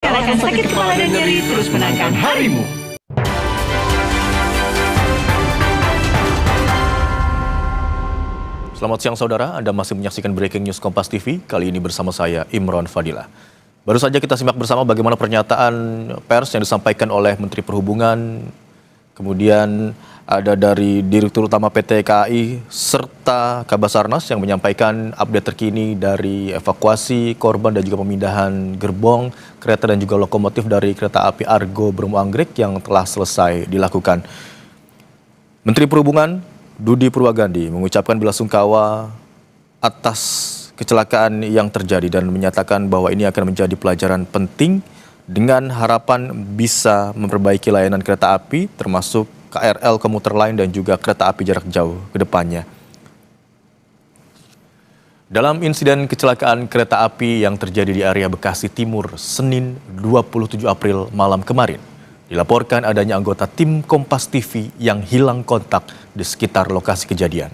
Kalahkan sakit kepala dan nyeri, terus menangkan harimu. Selamat siang saudara, Anda masih menyaksikan Breaking News Kompas TV, kali ini bersama saya Imron Fadilah. Baru saja kita simak bersama bagaimana pernyataan pers yang disampaikan oleh Menteri Perhubungan, kemudian ada dari Direktur Utama PT KAI, serta Kabasarnas yang menyampaikan update terkini dari evakuasi korban dan juga pemindahan gerbong, kereta dan juga lokomotif dari kereta api Argo Bromo Anggrek yang telah selesai dilakukan. Menteri Perhubungan Budi Purwagandi mengucapkan belasungkawa atas kecelakaan yang terjadi dan menyatakan bahwa ini akan menjadi pelajaran penting dengan harapan bisa memperbaiki layanan kereta api termasuk KRL komuter lain dan juga kereta api jarak jauh ke depannya. Dalam insiden kecelakaan kereta api yang terjadi di area Bekasi Timur Senin 27 April malam kemarin, dilaporkan adanya anggota tim Kompas TV yang hilang kontak di sekitar lokasi kejadian.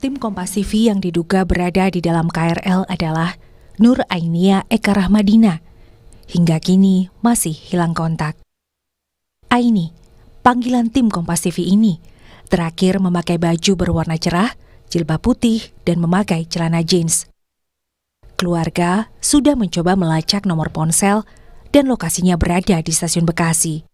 Tim Kompas TV yang diduga berada di dalam KRL adalah Nur Ainia Eka Rahmadina. Hingga kini masih hilang kontak. Aini, panggilan tim Kompas TV ini, terakhir memakai baju berwarna cerah, jilbab putih, dan memakai celana jeans. Keluarga sudah mencoba melacak nomor ponsel dan lokasinya berada di stasiun Bekasi.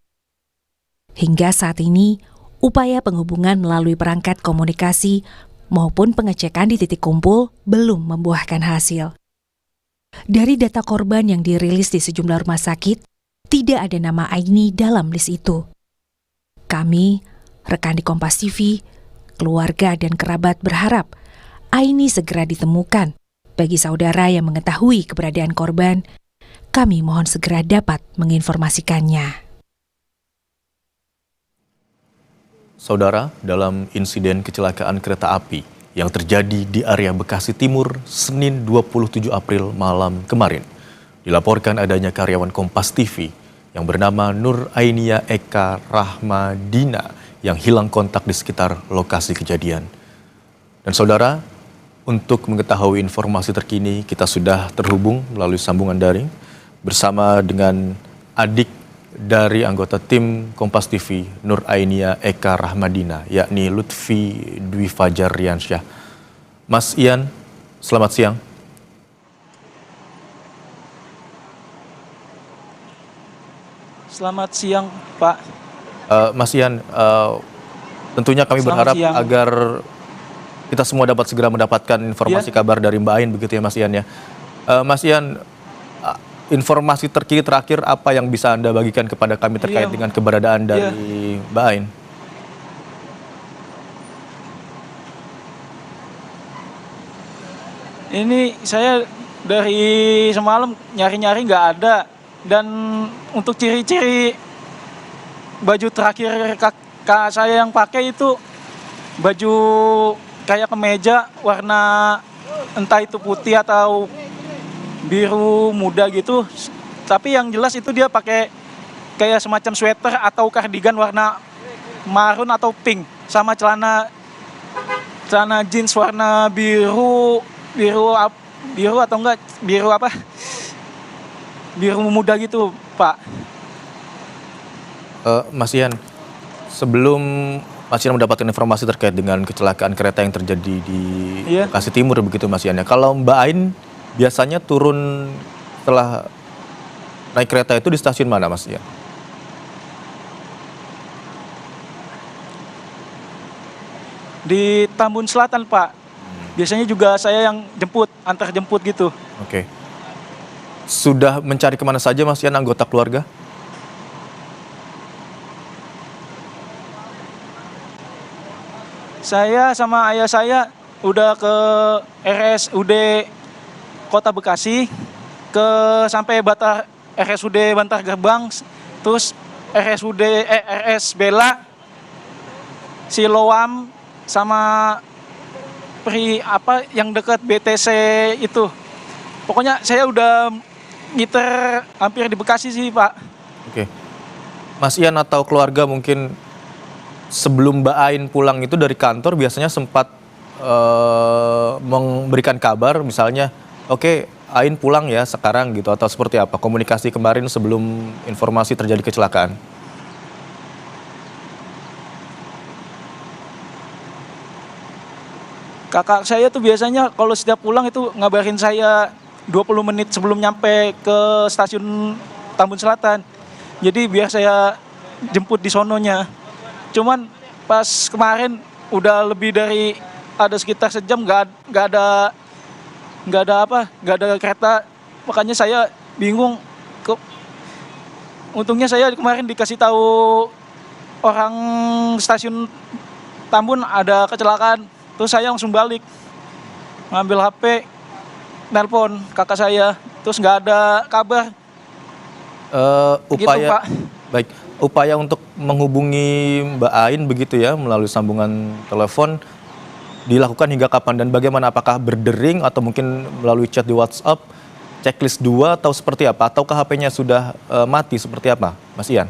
Hingga saat ini, upaya penghubungan melalui perangkat komunikasi maupun pengecekan di titik kumpul belum membuahkan hasil. Dari data korban yang dirilis di sejumlah rumah sakit, tidak ada nama Aini dalam list itu. Kami, rekan di Kompas TV, keluarga dan kerabat berharap Aini segera ditemukan. Bagi saudara yang mengetahui keberadaan korban, kami mohon segera dapat menginformasikannya. Saudara, dalam insiden kecelakaan kereta api yang terjadi di area Bekasi Timur Senin 27 April malam kemarin, dilaporkan adanya karyawan Kompas TV yang bernama Nur Ainia Eka Rahmadina yang hilang kontak di sekitar lokasi kejadian. Dan saudara, untuk mengetahui informasi terkini, kita sudah terhubung melalui sambungan daring bersama dengan adik dari anggota tim Kompas TV, Nur Ainia Eka Rahmadina, yakni Lutfi Dwi Fajar Riansyah. Mas Ian, selamat siang. Selamat siang, Pak. Mas Ian, tentunya kami berharap agar kita semua dapat segera mendapatkan informasi kabar dari Mbak Ain, begitu ya Mas Ian ya. Mas Ian, informasi terkini terakhir apa yang bisa Anda bagikan kepada kami terkait dengan keberadaan dari Mbak Ain? Ini saya dari semalam nyari-nyari nggak ada. Dan untuk ciri-ciri baju terakhir kakak saya yang pakai itu baju kayak kemeja warna entah itu putih atau biru muda gitu. Tapi yang jelas itu dia pakai kayak semacam sweater atau kardigan warna marun atau pink. Sama celana jeans warna biru atau enggak, biru apa? Biru muda gitu, Pak. Mas Ian, sebelum Mas Ian mendapatkan informasi terkait dengan kecelakaan kereta yang terjadi di Bekasi Timur begitu Mas Ian ya. Kalau Mbak Ain biasanya turun setelah naik kereta itu di stasiun mana Mas Ian? Di Tambun Selatan, Pak. Biasanya juga saya yang antar jemput gitu. Oke. Sudah mencari kemana saja Mas Ian anggota keluarga? Saya sama ayah saya udah ke RSUD Kota Bekasi, sampai RSUD Bantar Gebang, terus RS Bela, Siloam, sama yang dekat BTC itu. Pokoknya saya udah ngiter hampir di Bekasi sih, Pak. Oke. Mas Ian atau keluarga mungkin sebelum Mbak Ain pulang itu dari kantor biasanya sempat memberikan kabar misalnya, oke Ain pulang ya sekarang gitu, atau seperti apa komunikasi kemarin sebelum informasi terjadi kecelakaan? Kakak saya tuh biasanya kalau setiap pulang itu ngabarin saya 20 menit sebelum nyampe ke stasiun Tambun Selatan. Jadi biar saya jemput di sononya. Cuman pas kemarin udah lebih dari ada sekitar sejam nggak ada kereta. Makanya saya bingung. Untungnya saya kemarin dikasih tahu orang stasiun Tambun ada kecelakaan. Terus saya langsung balik, ngambil HP, nelpon kakak saya, terus nggak ada kabar. Upaya, Gitu, Pak. baik, upaya untuk menghubungi Mbak Ain begitu ya melalui sambungan telepon dilakukan hingga kapan dan bagaimana? Apakah berdering atau mungkin melalui chat di WhatsApp, checklist 2 atau seperti apa? Ataukah HP-nya sudah mati seperti apa, Mas Ian?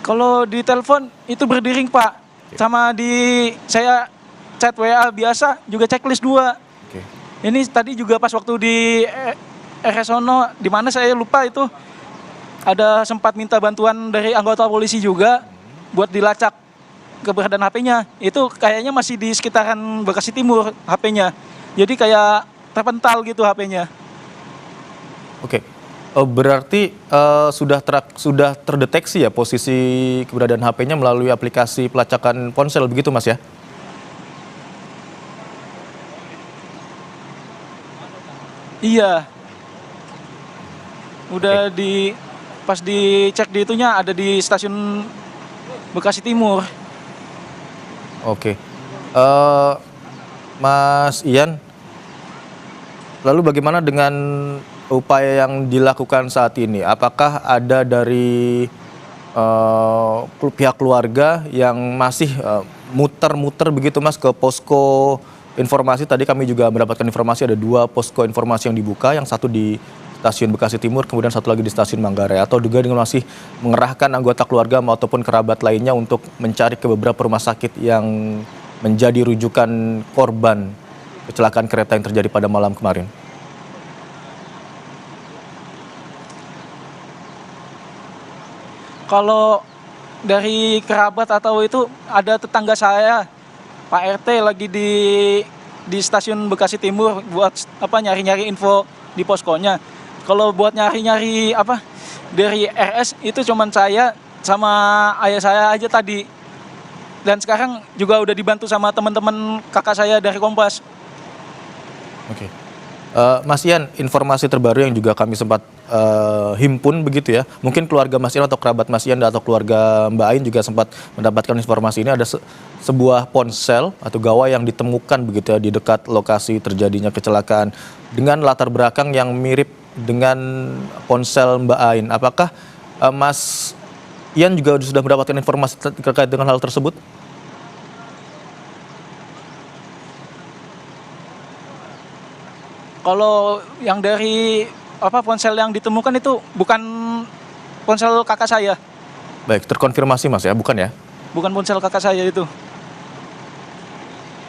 Kalau di telepon itu berdering, Pak. Sama saya chat WA biasa juga checklist 2. Oke. Ini tadi juga pas waktu di RS Sono, di mana saya lupa itu ada sempat minta bantuan dari anggota polisi juga buat dilacak keberadaan HP-nya. Itu kayaknya masih di sekitaran Bekasi Timur HP-nya. Jadi kayak terpental gitu HP-nya. Oke. Berarti sudah terdeteksi ya posisi keberadaan HP-nya melalui aplikasi pelacakan ponsel begitu Mas ya? Iya. Udah pas dicek di itunya ada di stasiun Bekasi Timur. Oke. Mas Ian, lalu bagaimana dengan upaya yang dilakukan saat ini? Apakah ada dari pihak keluarga yang masih muter-muter begitu Mas ke posko informasi? Tadi kami juga mendapatkan informasi ada 2 posko informasi yang dibuka, yang satu di stasiun Bekasi Timur, kemudian satu lagi di stasiun Manggarai, atau juga dengan masih mengerahkan anggota keluarga ataupun kerabat lainnya untuk mencari ke beberapa rumah sakit yang menjadi rujukan korban kecelakaan kereta yang terjadi pada malam kemarin. Kalau dari kerabat atau itu ada tetangga saya, Pak RT lagi di stasiun Bekasi Timur buat nyari-nyari info di poskonya. Kalau buat nyari-nyari dari RS itu cuman saya sama ayah saya aja tadi. Dan sekarang juga udah dibantu sama teman-teman kakak saya dari Kompas. Oke. Mas Ian, informasi terbaru yang juga kami sempat himpun begitu ya. Mungkin keluarga Mas Ian atau kerabat Mas Ian atau keluarga Mbak Ain juga sempat mendapatkan informasi ini. Ada sebuah ponsel atau gawai yang ditemukan begitu ya di dekat lokasi terjadinya kecelakaan dengan latar belakang yang mirip dengan ponsel Mbak Ain. Apakah Mas Ian juga sudah mendapatkan informasi terkait dengan hal tersebut? Kalau yang dari ponsel yang ditemukan itu bukan ponsel kakak saya. Baik, terkonfirmasi Mas ya, bukan ya? Bukan ponsel kakak saya itu.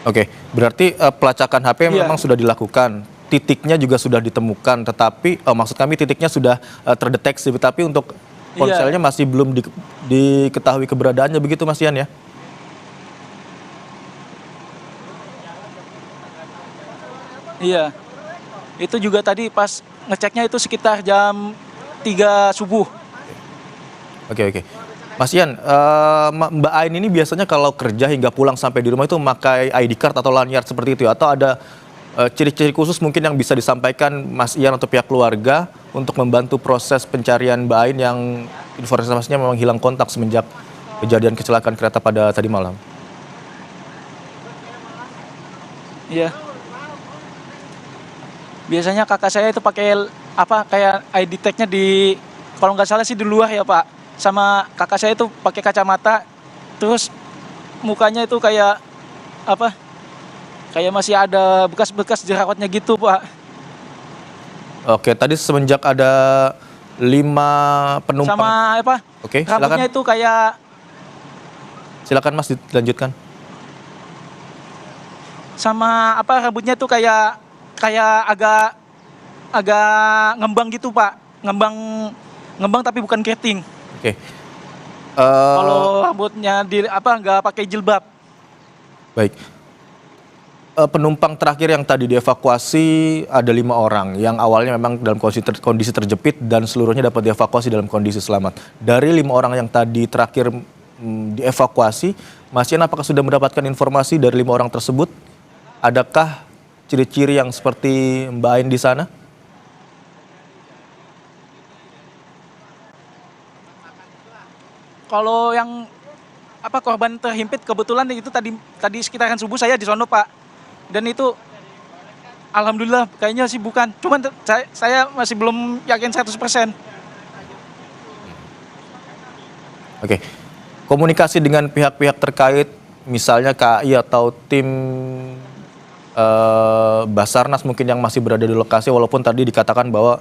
Oke, berarti pelacakan HP Iya. memang sudah dilakukan. Titiknya juga sudah ditemukan, tetapi maksud kami titiknya sudah terdeteksi, tapi untuk ponselnya masih belum diketahui keberadaannya begitu Mas Ian ya? Iya. Itu juga tadi pas ngeceknya itu sekitar jam 3 subuh. Oke. Mas Ian, Mbak Ain ini biasanya kalau kerja hingga pulang sampai di rumah itu memakai ID card atau lanyard seperti itu, atau ada ciri-ciri khusus mungkin yang bisa disampaikan Mas Ian atau pihak keluarga untuk membantu proses pencarian Mbak Ain yang informasinya memang hilang kontak semenjak kejadian kecelakaan kereta pada tadi malam? Iya. Biasanya kakak saya itu pakai kayak ID tag-nya kalau nggak salah sih di luar ya Pak. Sama kakak saya itu pakai kacamata, terus mukanya itu kayak kayak masih ada bekas-bekas jerawatnya gitu Pak. Oke, tadi semenjak ada 5 penumpang. Sama apa? Oke, Rambutnya silakan. itu kayak Silakan Mas dilanjutkan. sama apa? Rambutnya itu kayak kayak agak agak ngembang gitu, Pak. Ngembang ngembang tapi bukan keriting. Oke. Kalau rambutnya di apa nggak pakai jilbab. Baik. Penumpang terakhir yang tadi dievakuasi ada 5 orang yang awalnya memang dalam kondisi terjepit dan seluruhnya dapat dievakuasi dalam kondisi selamat. Dari 5 orang yang tadi terakhir dievakuasi, Mas Ian apakah sudah mendapatkan informasi dari 5 orang tersebut? Adakah ciri-ciri yang seperti Mbak Ain di sana? Kalau yang apa korban terhimpit kebetulan itu tadi sekitaran subuh saya di sono, Pak. Dan itu alhamdulillah kayaknya sih bukan. Cuman saya masih belum yakin 100%. Oke. Komunikasi dengan pihak-pihak terkait, misalnya KAI atau tim Basarnas mungkin yang masih berada di lokasi, walaupun tadi dikatakan bahwa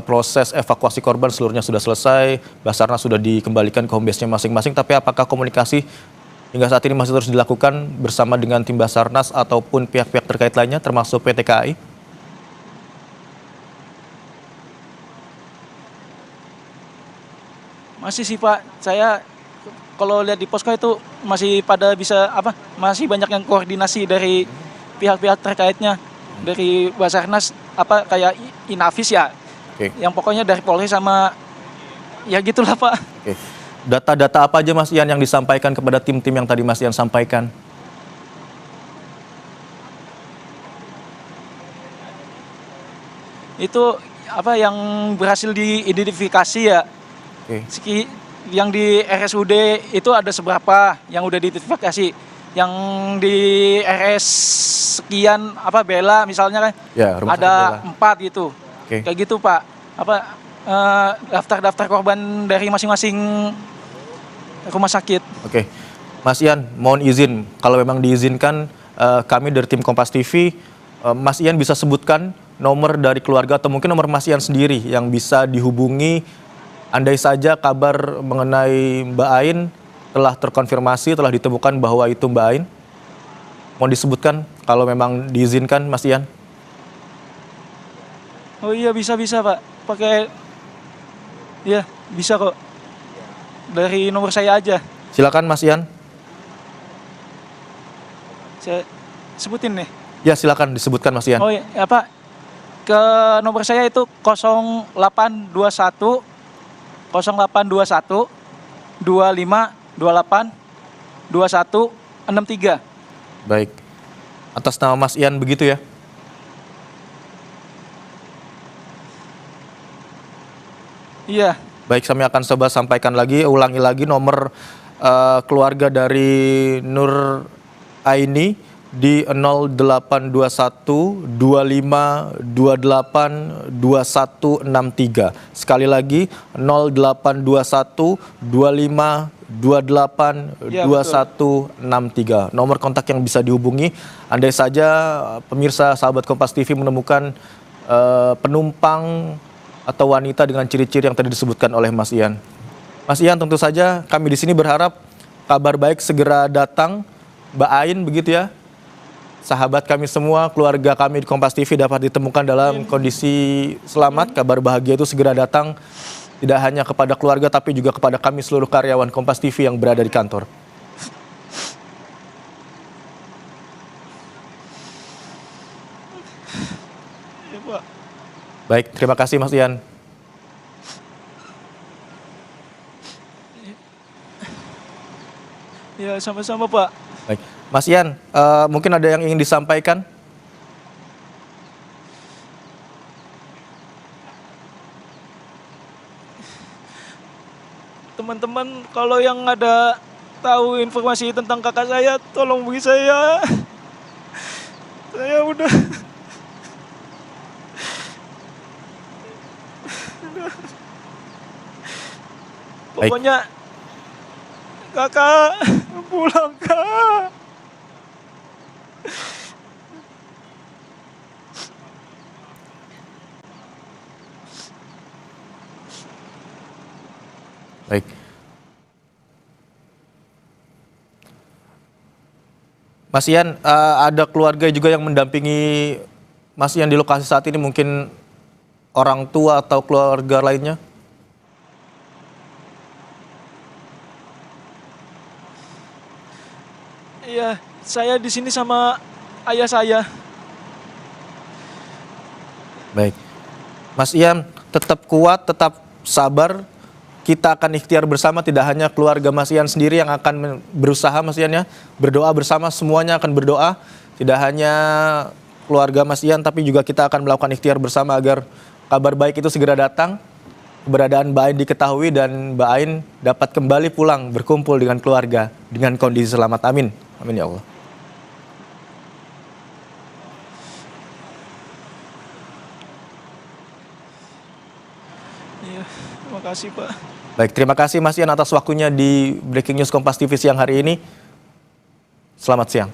proses evakuasi korban seluruhnya sudah selesai, Basarnas sudah dikembalikan ke home base-nya masing-masing, tapi apakah komunikasi hingga saat ini masih terus dilakukan bersama dengan tim Basarnas ataupun pihak-pihak terkait lainnya termasuk PT KAI? Masih sih, Pak. Saya kalau lihat di posko itu masih pada bisa apa? Masih banyak yang koordinasi dari pihak-pihak terkaitnya, dari Basarnas apa kayak Inavis ya. Oke. Yang pokoknya dari Polri sama ya gitulah, Pak. Oke. Data-data apa aja Mas Ian yang disampaikan kepada tim-tim yang tadi Mas Ian sampaikan? Itu apa yang berhasil diidentifikasi ya. Oke. Yang di RSUD itu ada seberapa yang udah diidentifikasi. Yang di RS sekian apa Bella misalnya kan Ya, rumah sakit ada Bella. 4 gitu. Oke. Kayak gitu, Pak. Apa daftar-daftar korban dari masing-masing rumah sakit. Oke, Mas Ian, mohon izin, kalau memang diizinkan, kami dari tim Kompas TV, Mas Ian bisa sebutkan nomor dari keluarga atau mungkin nomor Mas Ian sendiri yang bisa dihubungi andai saja kabar mengenai Mbak Ain telah terkonfirmasi, telah ditemukan bahwa itu Mbak Ain. Mohon disebutkan kalau memang diizinkan, Mas Ian. Oh iya bisa Pak. Pakai ya bisa kok. Dari nomor saya aja. Silakan Mas Ian. Saya sebutin nih. Ya silakan disebutkan Mas Ian. Oh iya, apa? Ke nomor saya itu 0821 0821 25 28 21 63. Baik. Atas nama Mas Ian begitu ya? Iya. Baik, kami akan coba sampaikan lagi, ulangi lagi nomor keluarga dari Nur Aini di 0821 25 28 2163. Sekali lagi 0821 25 28 Ya, 2163. Nomor kontak yang bisa dihubungi. Andai saja pemirsa sahabat Kompas TV menemukan penumpang atau wanita dengan ciri-ciri yang tadi disebutkan oleh Mas Ian. Mas Ian, tentu saja kami di sini berharap kabar baik segera datang. Mbak Ain begitu ya. Sahabat kami semua, keluarga kami di Kompas TV dapat ditemukan dalam kondisi selamat. Kabar bahagia itu segera datang tidak hanya kepada keluarga tapi juga kepada kami seluruh karyawan Kompas TV yang berada di kantor. Ya, Pak. Baik, terima kasih Mas Ian. Ya, sama-sama, Pak. Baik, Mas Ian, mungkin ada yang ingin disampaikan? Teman-teman, kalau yang ada tahu informasi tentang kakak saya, tolong beri saya. Saya udah Baik. pokoknya kakak pulang, Kak. Mas Ian, ada keluarga juga yang mendampingi Mas Ian di lokasi saat ini, mungkin orang tua atau keluarga lainnya? Iya, saya di sini sama ayah saya. Baik. Mas Ian, tetap kuat, tetap sabar. Kita akan ikhtiar bersama, tidak hanya keluarga Mas Ian sendiri yang akan berusaha, Mas Ian ya. Berdoa bersama, semuanya akan berdoa. Tidak hanya keluarga Mas Ian, tapi juga kita akan melakukan ikhtiar bersama agar kabar baik itu segera datang. Keberadaan Mbak Ain diketahui dan Mbak Ain dapat kembali pulang berkumpul dengan keluarga dengan kondisi selamat. Amin. Amin ya Allah. Iya, terima kasih Pak. Baik, terima kasih Mas Ian atas waktunya di Breaking News Kompas TV siang hari ini. Selamat siang.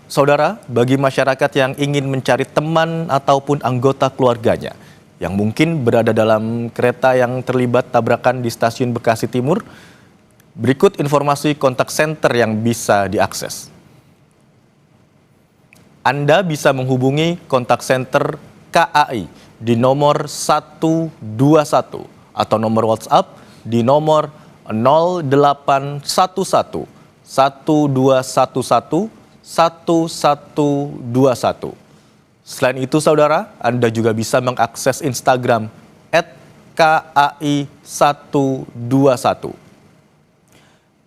Saudara, bagi masyarakat yang ingin mencari teman ataupun anggota keluarganya yang mungkin berada dalam kereta yang terlibat tabrakan di stasiun Bekasi Timur, berikut informasi kontak center yang bisa diakses. Anda bisa menghubungi kontak center KAI di nomor 121 atau nomor WhatsApp di nomor 0811 1211 1121. Selain itu saudara, Anda juga bisa mengakses Instagram @KAI121.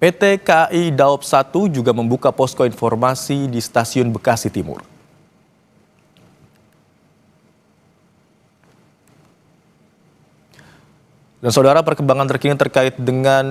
PT KAI Daop 1 juga membuka posko informasi di stasiun Bekasi Timur. Dan saudara, perkembangan terkini terkait dengan